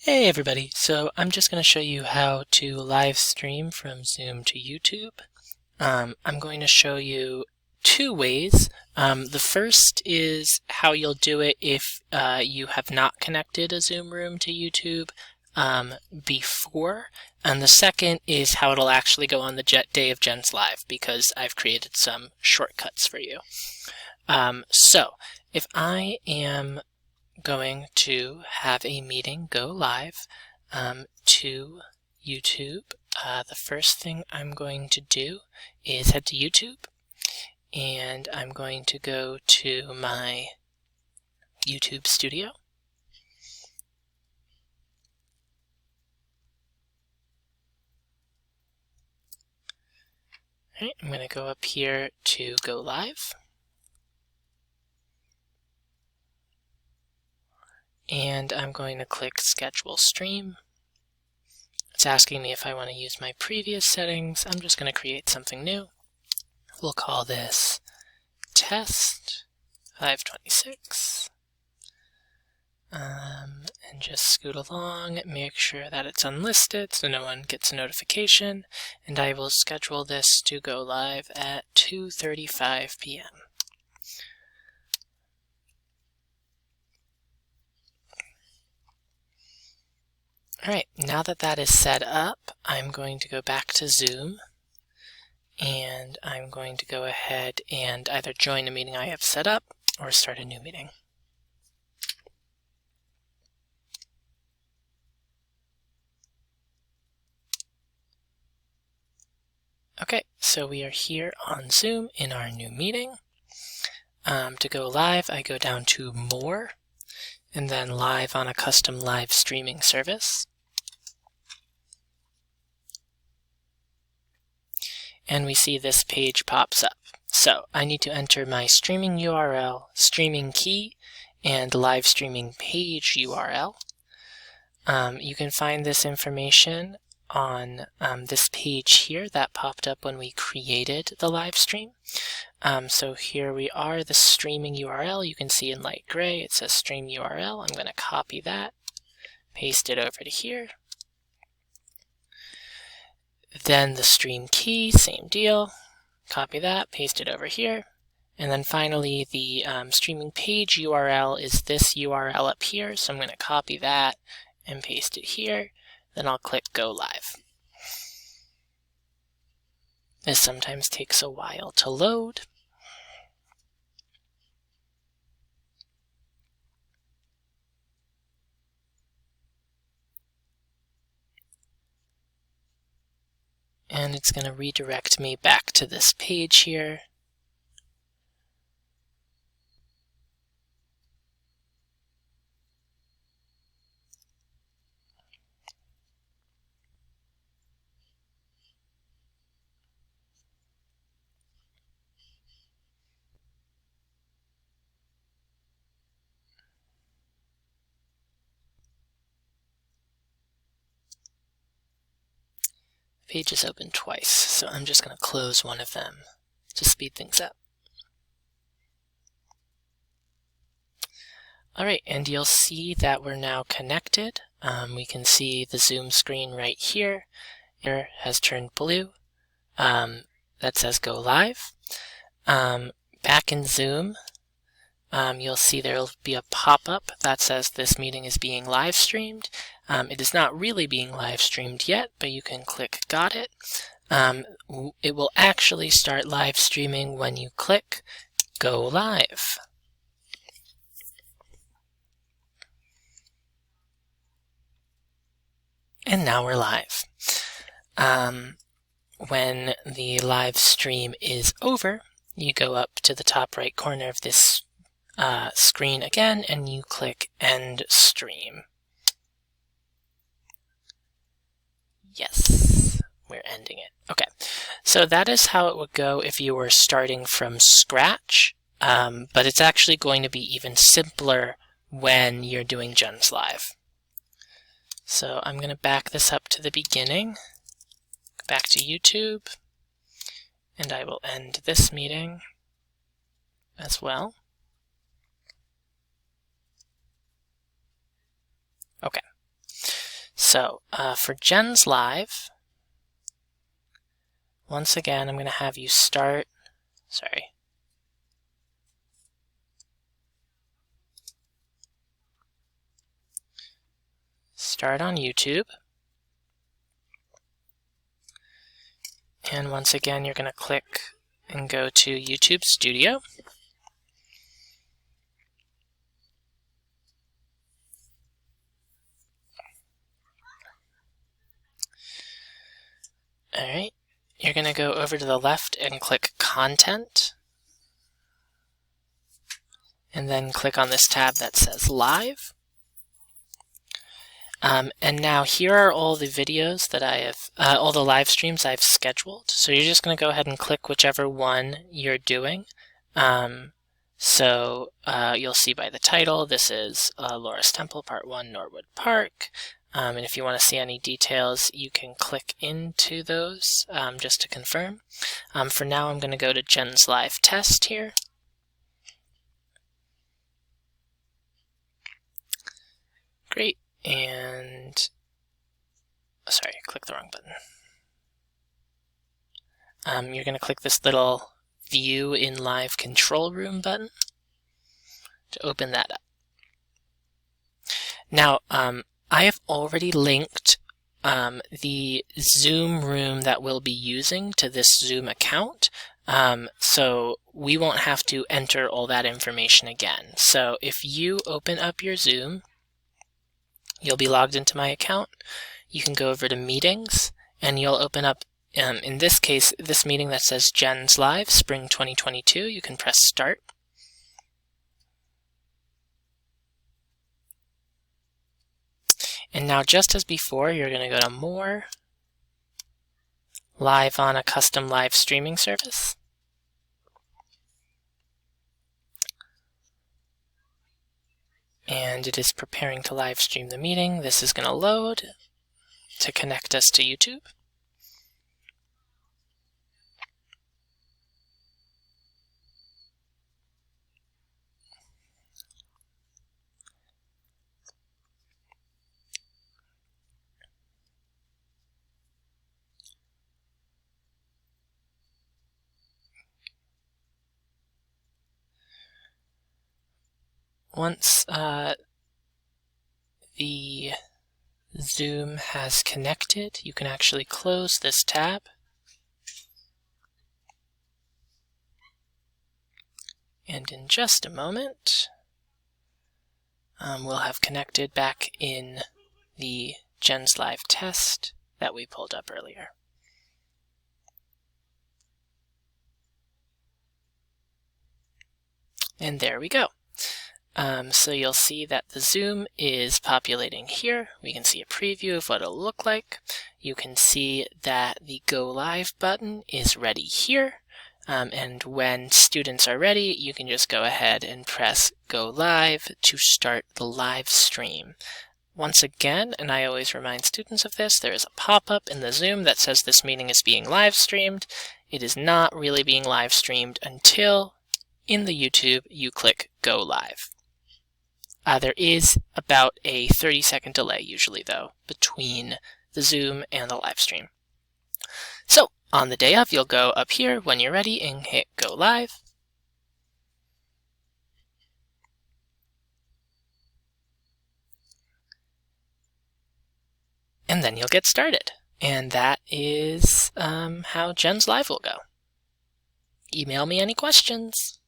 Hey everybody, so I'm just going to show you how to live stream from Zoom to YouTube. I'm going to show you two ways. The first is how you'll do it if you have not connected a Zoom room to YouTube before, and the second is how it'll actually go on the day of GeNs Live, because I've created some shortcuts for you. So if I am going to have a meeting go live to YouTube, the first thing I'm going to do is head to YouTube, and I'm going to go to my YouTube studio. All right, I'm going to go up here to go live. And I'm going to click Schedule Stream. It's asking me if I want to use my previous settings. I'm just going to create something new. We'll call this Test 526. And just scoot along, make sure that it's unlisted so no one gets a notification. And I will schedule this to go live at 2:35 p.m. Alright, now that that is set up, I'm going to go back to Zoom, and I'm going to go ahead and either join a meeting I have set up or start a new meeting. Okay, so we are here on Zoom in our new meeting. To go live, I go down to More, and then Live on a custom live streaming service. And we see this page pops up. So I need to enter my streaming URL, streaming key, and live streaming page URL. You can find this information on this page here that popped up when we created the live stream. So here we are, the streaming URL. You can see in light gray it says stream URL. I'm going to copy that, paste it over to here. Then the stream key, same deal. Copy that, paste it over here. And then finally the streaming page URL is this URL up here. So I'm going to copy that and paste it here. Then I'll click Go Live. This sometimes takes a while to load. And it's going to redirect me back to this page here. Page is open twice, so I'm just going to close one of them to speed things up. Alright, and you'll see that we're now connected. We can see the Zoom screen right here. It has turned blue. That says Go Live. Back in Zoom, you'll see there will be a pop-up that says this meeting is being live streamed. It is not really being live streamed yet, but you can click Got It. It will actually start live streaming when you click Go Live. And now we're live. When the live stream is over, you go up to the top right corner of this screen again, and you click End Stream. Yes, we're ending it. Okay, so that is how it would go if you were starting from scratch, but it's actually going to be even simpler when you're doing GeNs Live. So I'm going to back this up to the beginning, go back to YouTube, and I will end this meeting as well. Okay, So for GeNs Live, once again, I'm going to have you start on YouTube. And once again, you're going to click and go to YouTube Studio. All right, you're going to go over to the left and click Content. And then click on this tab that says Live. And now here are all the videos that I have, all the live streams I've scheduled. So you're just going to go ahead and click whichever one you're doing. So you'll see by the title, this is Laura's Temple Part 1 Norwood Park. And if you want to see any details, you can click into those just to confirm. For now, I'm going to go to GeNs Live Test here. Great. And sorry, I clicked the wrong button. You're going to click this little View in Live Control Room button to open that up. Now, I have already linked the Zoom room that we'll be using to this Zoom account, so we won't have to enter all that information again. So if you open up your Zoom, you'll be logged into my account. You can go over to Meetings, and you'll open up, in this case, this meeting that says GeNs Live, Spring 2022. You can press Start. And now, just as before, you're going to go to More, Live on a Custom Live Streaming Service. And it is preparing to live stream the meeting. This is going to load to connect us to YouTube. Once the Zoom has connected, you can actually close this tab. And in just a moment, we'll have connected back in the GeNs Live test that we pulled up earlier. And there we go. So you'll see that the Zoom is populating here. We can see a preview of what it'll look like. You can see that the Go Live button is ready here. And when students are ready, you can just go ahead and press Go Live to start the live stream. Once again, and I always remind students of this, there is a pop-up in the Zoom that says this meeting is being live streamed. It is not really being live streamed until in the YouTube you click Go Live. There is about a 30-second delay usually, though, between the Zoom and the live stream. So, on the day of, you'll go up here when you're ready and hit Go Live. And then you'll get started. And that is how GeNs Live will go. Email me any questions.